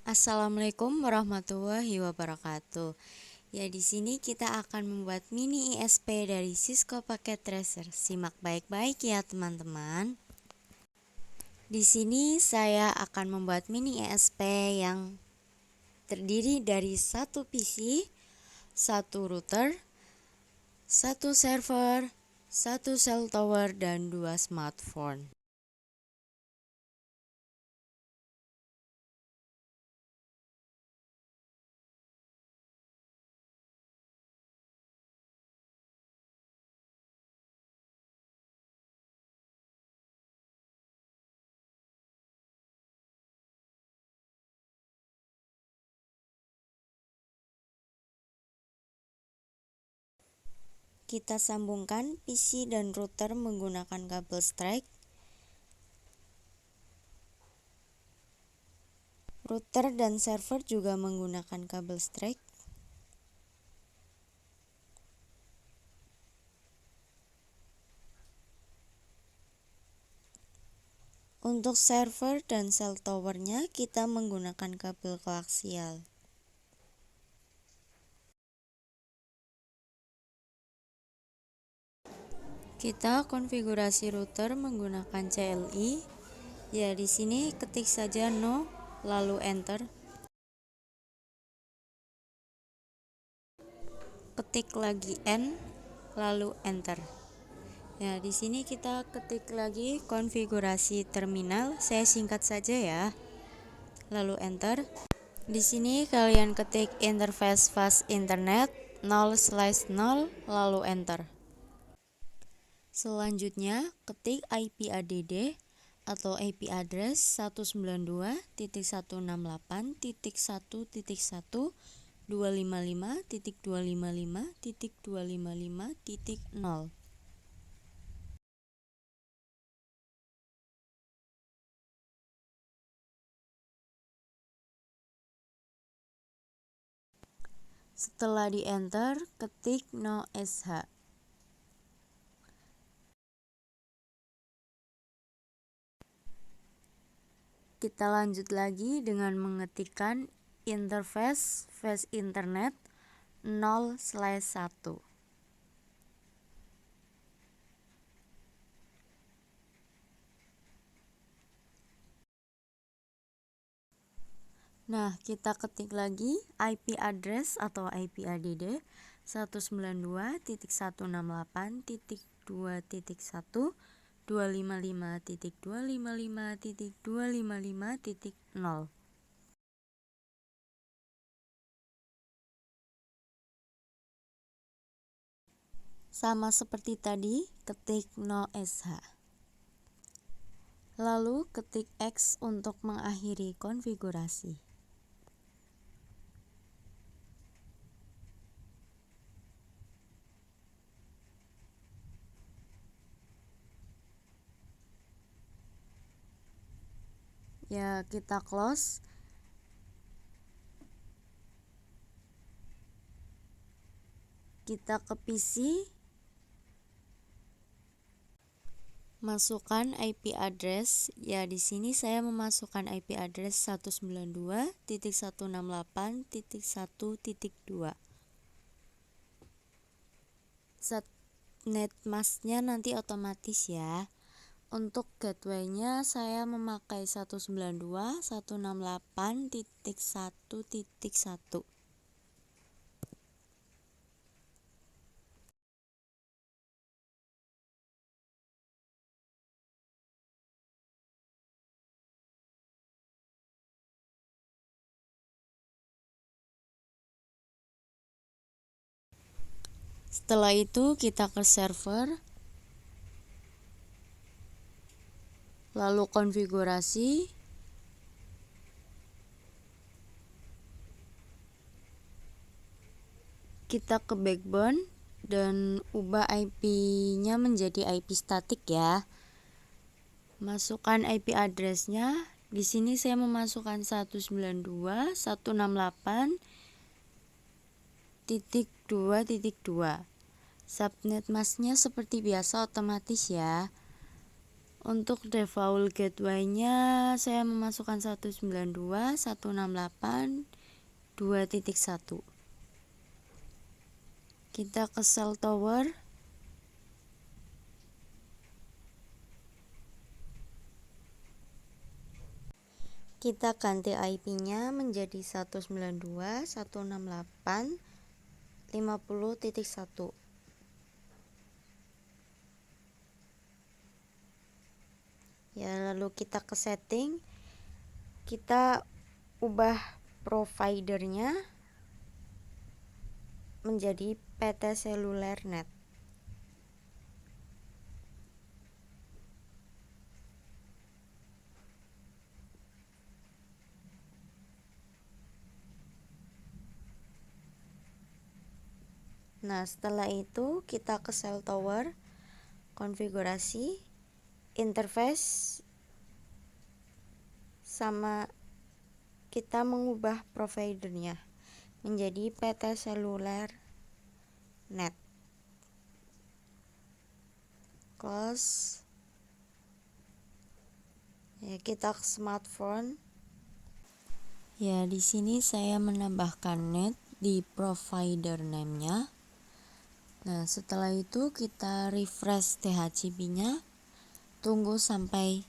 Assalamualaikum warahmatullahi wabarakatuh. Ya, di sini kita akan membuat mini ISP dari Cisco Packet Tracer. Simak baik-baik ya, teman-teman. Di sini saya akan membuat mini ISP yang terdiri dari satu PC, satu router, satu server, satu cell tower, dan dua smartphone. Kita sambungkan PC dan router menggunakan kabel strike. Router dan server juga menggunakan kabel strike. Untuk server dan cell towernya kita menggunakan kabel koaksial. Kita konfigurasi router menggunakan CLI. Ya, di sini ketik saja no lalu enter. Ketik lagi N lalu enter. Ya, di sini kita ketik lagi konfigurasi terminal. Saya singkat saja ya. Lalu enter. Di sini kalian ketik interface fast internet 0/0 lalu enter. Selanjutnya ketik IP add atau IP address 192.168.1.255.255.255.0. Setelah di enter, ketik no sh. Kita lanjut lagi dengan mengetikkan interface fast internet 0/1. Nah, kita ketik lagi IP address atau IP add 192.168.255.255.255.0. Sama seperti tadi, ketik no sh. Lalu ketik X untuk mengakhiri konfigurasi. Ya, kita close. Kita ke PC. Masukkan IP address. Ya, di sini saya memasukkan IP address 192.168.1.2. Subnet masknya nanti otomatis ya. Untuk gateway-nya saya memakai 192.168.1.1. Setelah itu kita ke server, lalu konfigurasi, kita ke backbone dan ubah IP-nya menjadi IP statik ya. Masukkan IP address-nya. Di sini saya memasukkan 192.168.2.2. Subnet masknya seperti biasa otomatis ya. Untuk default gateway-nya saya memasukkan 192.168.2.1. Kita ke cell tower. Kita ganti IP-nya menjadi 192.168.50.1. Ya, lalu kita ke setting, kita ubah providernya menjadi PT Seluler Net. Nah, setelah itu kita ke cell tower, konfigurasi, interface, sama kita mengubah providernya menjadi PT Seluler Net. Close. Ya, kita ke smartphone. Ya, di sini saya menambahkan net di provider name-nya. Nah, setelah itu kita refresh DHCP-nya, tunggu sampai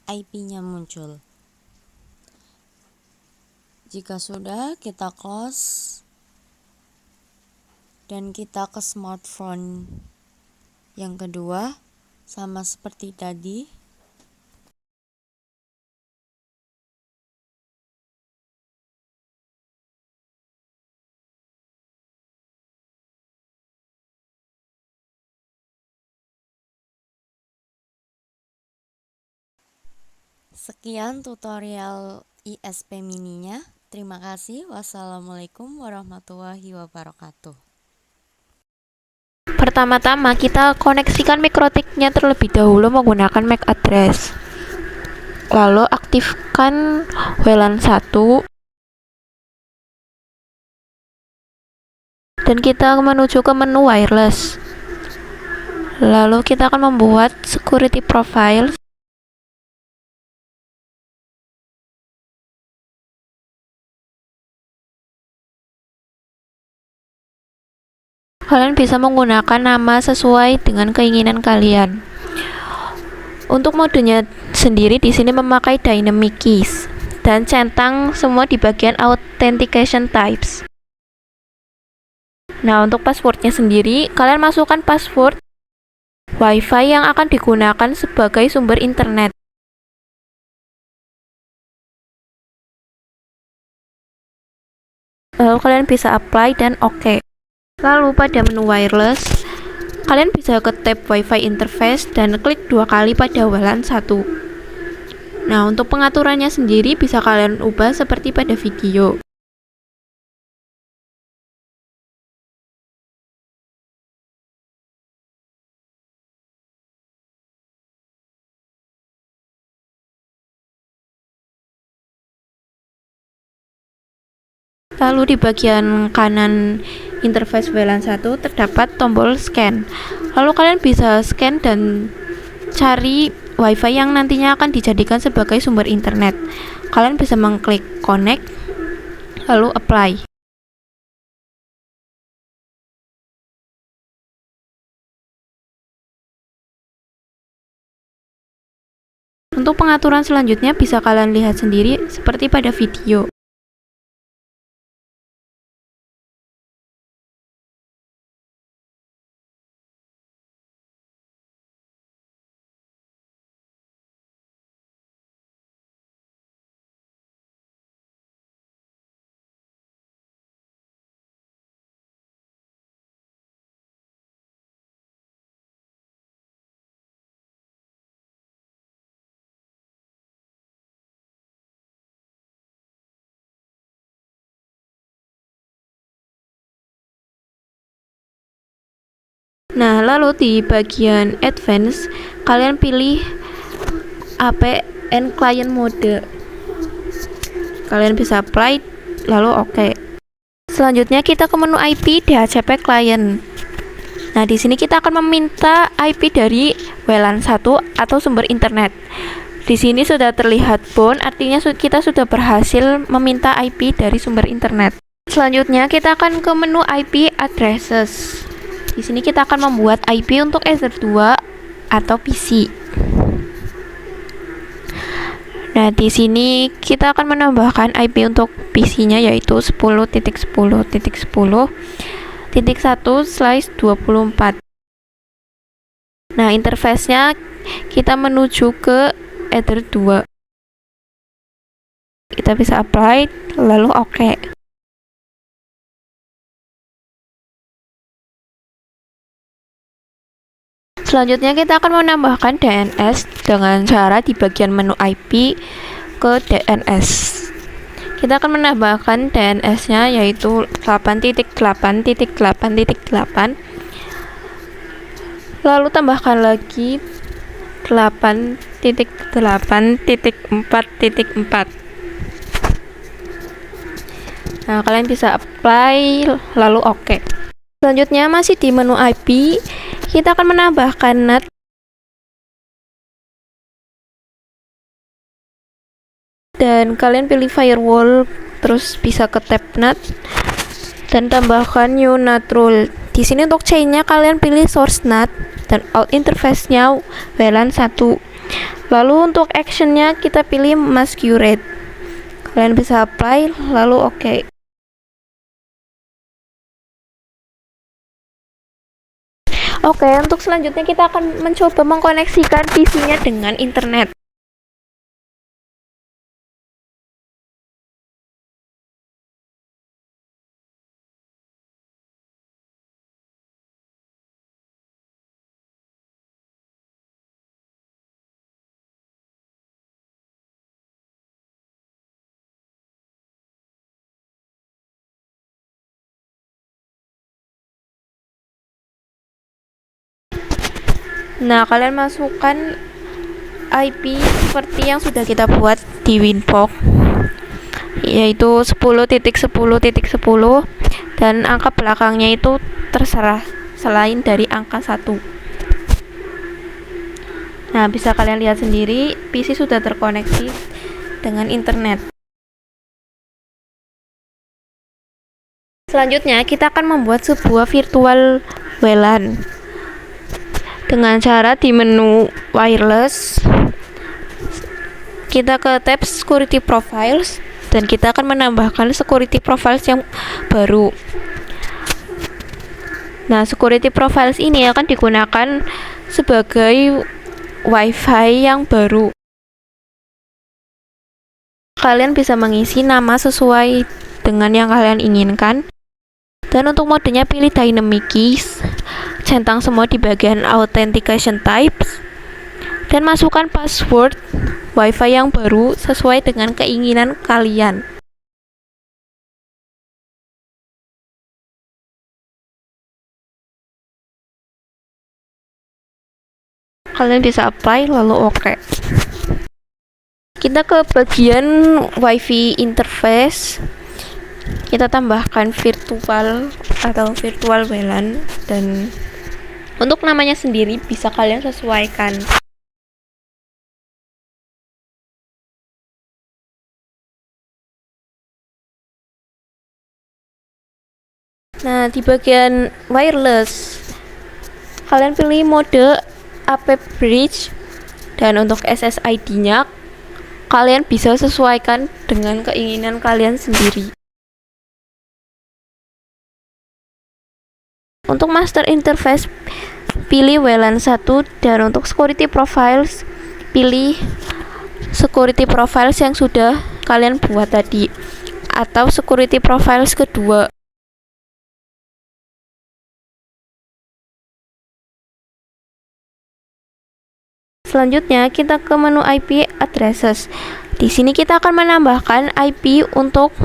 IP-nya muncul. Jika sudah, kita close dan kita ke smartphone yang kedua, sama seperti tadi. Sekian tutorial ISP mininya. Terima kasih. Wassalamualaikum warahmatullahi wabarakatuh. Pertama-tama kita koneksikan mikrotiknya terlebih dahulu menggunakan MAC address. Lalu aktifkan WLAN 1 dan kita menuju ke menu wireless. Lalu kita akan membuat security profile. Kalian bisa menggunakan nama sesuai dengan keinginan kalian. Untuk modenya sendiri di sini memakai dynamic keys dan centang semua di bagian authentication types. Nah, untuk passwordnya sendiri, kalian masukkan password WiFi yang akan digunakan sebagai sumber internet. Lalu kalian bisa apply dan OK. Lalu pada menu wireless, kalian bisa ke tab WiFi interface dan klik 2 kali pada WLAN 1. Nah, untuk pengaturannya sendiri bisa kalian ubah seperti pada video. Lalu di bagian kanan interface WLAN 1 terdapat tombol scan. Lalu kalian bisa scan dan cari WiFi yang nantinya akan dijadikan sebagai sumber internet. Kalian bisa mengklik connect, lalu apply. Untuk pengaturan selanjutnya bisa kalian lihat sendiri seperti pada video. Nah, lalu di bagian advance, kalian pilih APN client mode. Kalian bisa apply, lalu OK. Selanjutnya kita ke menu IP DHCP client. Nah, di sini kita akan meminta IP dari WLAN 1 atau sumber internet. Di sini sudah terlihat bound, artinya kita sudah berhasil meminta IP dari sumber internet. Selanjutnya kita akan ke menu IP addresses. Di sini kita akan membuat IP untuk Ether 2 atau PC. Nah, di sini kita akan menambahkan IP untuk PC-nya yaitu 10.10.10.1/24. Nah, interface-nya kita menuju ke Ether 2. Kita bisa apply lalu oke. Selanjutnya kita akan menambahkan DNS dengan cara di bagian menu IP ke DNS. Kita akan menambahkan DNS-nya yaitu 8.8.8.8. Lalu tambahkan lagi 8.8.4.4. Nah, kalian bisa apply lalu oke. Selanjutnya masih di menu IP, kita akan menambahkan NAT dan kalian pilih firewall, terus bisa ke tab NAT dan tambahkan new NAT rule. Di sini untuk chain-nya kalian pilih source NAT dan out interface-nya WLAN 1. Lalu untuk action-nya kita pilih mask curate. Kalian bisa apply lalu oke. Oke, untuk selanjutnya kita akan mencoba mengkoneksikan PC-nya dengan internet. Nah, kalian masukkan IP seperti yang sudah kita buat di Winbox, yaitu 10.10.10 dan angka belakangnya itu terserah selain dari angka 1. Nah, bisa kalian lihat sendiri PC sudah terkoneksi dengan internet. Selanjutnya kita akan membuat sebuah virtual WLAN dengan cara di menu wireless kita ke tab security profiles dan kita akan menambahkan security profiles yang baru. Nah, security profiles ini akan digunakan sebagai WiFi yang baru. Kalian bisa mengisi nama sesuai dengan yang kalian inginkan. Dan untuk modenya pilih dynamic keys, centang semua di bagian authentication types, dan masukkan password WiFi yang baru sesuai dengan keinginan kalian. Kalian bisa apply lalu oke. Kita ke bagian WiFi interface. Kita tambahkan virtual atau virtual WLAN dan untuk namanya sendiri bisa kalian sesuaikan. Nah, di bagian wireless kalian pilih mode AP bridge dan untuk SSID-nya kalian bisa sesuaikan dengan keinginan kalian sendiri. Untuk master interface pilih WLAN 1 dan untuk security profiles pilih security profiles yang sudah kalian buat tadi atau security profiles kedua. Selanjutnya kita ke menu IP addresses. Di sini kita akan menambahkan IP untuk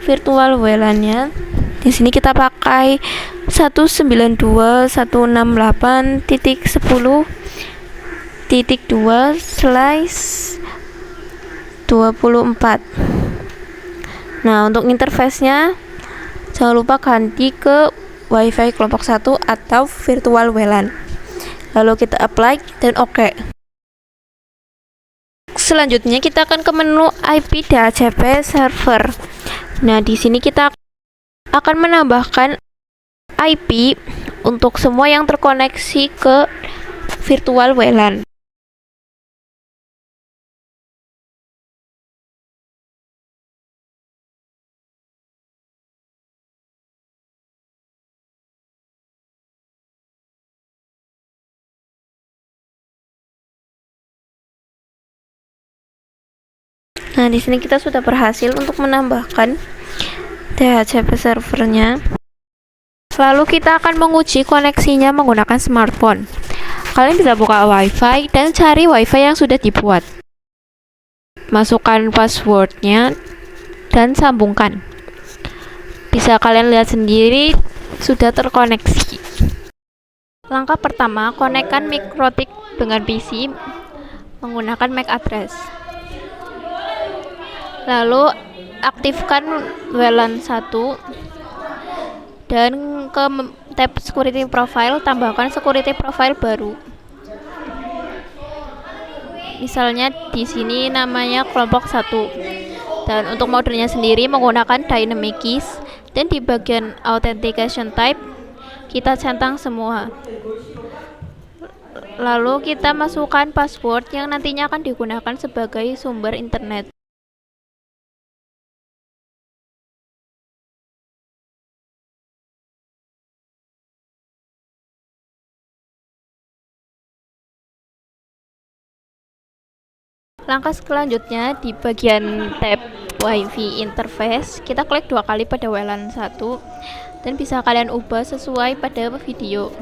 virtual WLAN-nya. Di sini kita pakai 192.168.2/24. Nah, untuk interface-nya jangan lupa ganti ke WiFi kelompok 1 atau virtual WLAN. Lalu kita apply dan oke. Selanjutnya kita akan ke menu IP DHCP server. Nah, di sini kita akan menambahkan IP untuk semua yang terkoneksi ke virtual WLAN. Nah, di sini kita sudah berhasil untuk menambahkan DHCP servernya. Lalu kita akan menguji koneksinya menggunakan smartphone. Kalian bisa buka WiFi dan cari WiFi yang sudah dibuat. Masukkan passwordnya dan sambungkan. Bisa kalian lihat sendiri sudah terkoneksi. Langkah pertama, konekkan Mikrotik dengan PC menggunakan MAC address. Lalu aktifkan WLAN 1 dan ke tab security profile tambahkan security profile baru. Misalnya di sini namanya kelompok 1. Dan untuk modenya sendiri menggunakan dynamic keys dan di bagian authentication type kita centang semua. Lalu kita masukkan password yang nantinya akan digunakan sebagai sumber internet. Langkah selanjutnya di bagian tab WiFi interface, kita klik 2 kali pada WLAN 1 dan bisa kalian ubah sesuai pada video.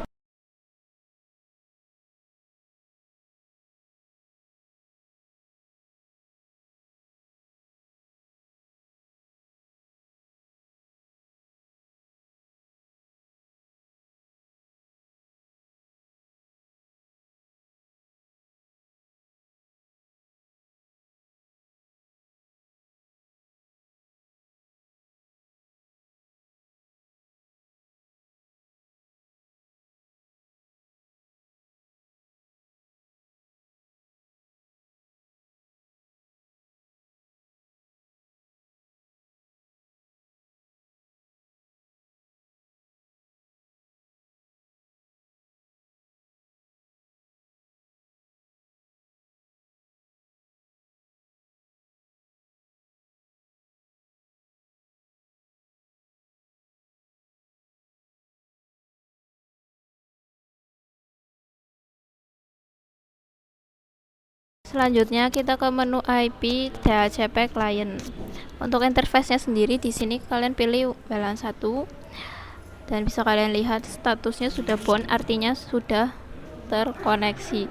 Selanjutnya kita ke menu IP DHCP client. Untuk interface-nya sendiri di sini kalian pilih WLAN 1 dan bisa kalian lihat statusnya sudah bound, artinya sudah terkoneksi.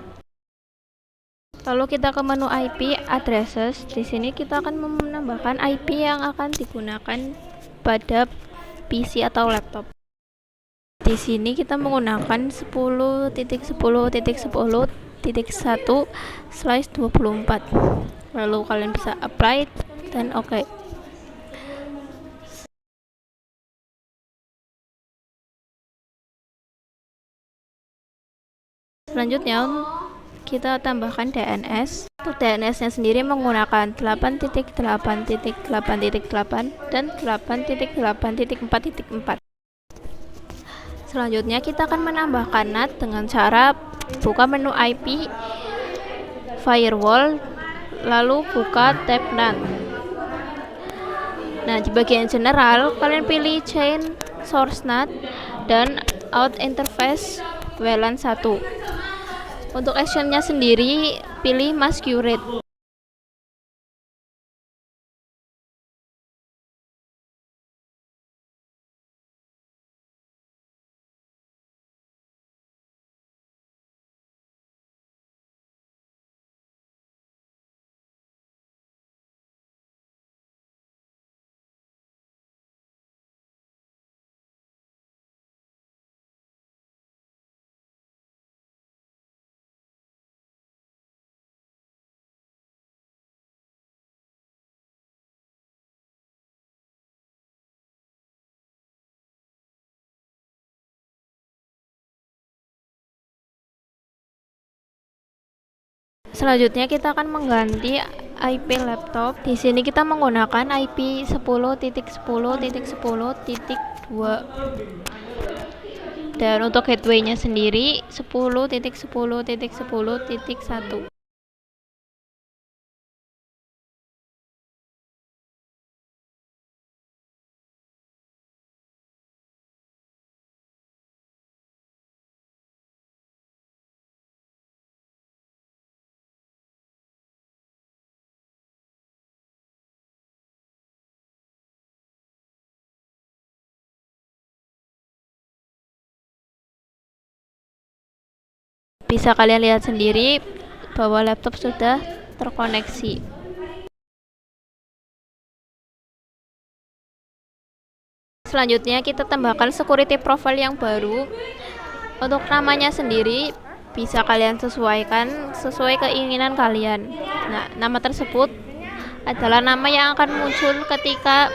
Lalu kita ke menu IP addresses. Di sini kita akan menambahkan IP yang akan digunakan pada PC atau laptop. Di sini kita menggunakan 10.10.10.1/24. Lalu kalian bisa apply dan oke. Selanjutnya kita tambahkan DNS. Untuk DNS-nya sendiri menggunakan 8.8.8.8 dan 8.8.4.4. Selanjutnya kita akan menambahkan NAT dengan cara buka menu IP firewall lalu buka tab NAT. Nah, di bagian general kalian pilih chain source NAT dan out interface WLAN 1. Untuk actionnya sendiri pilih masquerade. Selanjutnya kita akan mengganti IP laptop. Di sini kita menggunakan IP 10.10.10.2. Dan untuk gateway-nya sendiri 10.10.10.1. Bisa kalian lihat sendiri bahwa laptop sudah terkoneksi. Selanjutnya kita tambahkan security profile yang baru. Untuk namanya sendiri bisa kalian sesuaikan sesuai keinginan kalian. Nah, nama tersebut adalah nama yang akan muncul ketika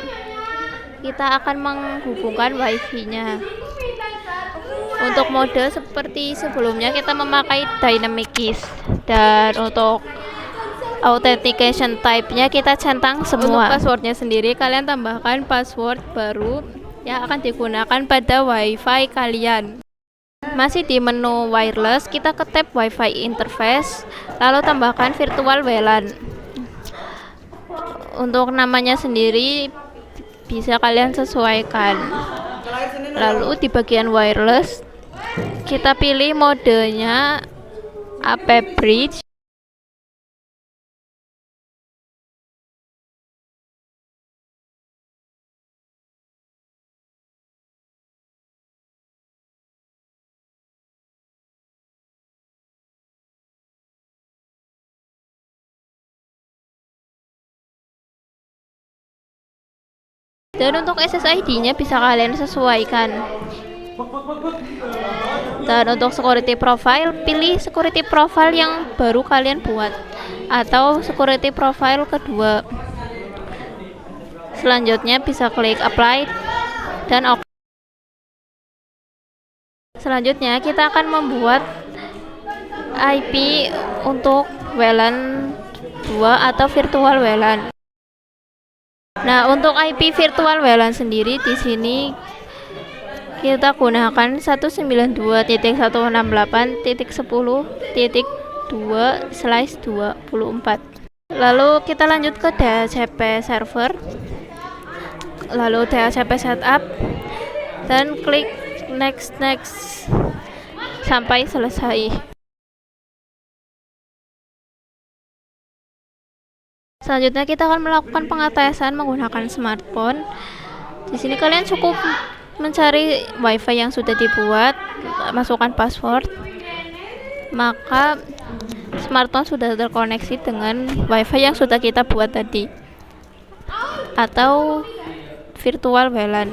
kita akan menghubungkan wifi-nya. Untuk mode seperti sebelumnya kita memakai dynamic keys, dan untuk authentication type-nya kita centang semua. Untuk passwordnya sendiri kalian tambahkan password baru yang akan digunakan pada wifi kalian. Masih di menu wireless, kita ke tab wifi interface, lalu tambahkan virtual WLAN. Untuk namanya sendiri bisa kalian sesuaikan. Lalu di bagian wireless kita pilih modenya AP Bridge. Dan untuk SSID-nya bisa kalian sesuaikan. Dan untuk security profile, pilih security profile yang baru kalian buat atau security profile kedua. Selanjutnya bisa klik apply dan OK. Selanjutnya kita akan membuat IP untuk WLAN 2 atau virtual WLAN. Nah, untuk IP virtual WLAN sendiri di sini kita gunakan 192.168.10.2/24. Lalu kita lanjut ke DHCP server. Lalu DHCP setup dan klik next sampai selesai. Selanjutnya kita akan melakukan pengetesan menggunakan smartphone. Di sini kalian cukup mencari wifi yang sudah dibuat, masukkan password, maka smartphone sudah terkoneksi dengan wifi yang sudah kita buat tadi atau virtual WLAN.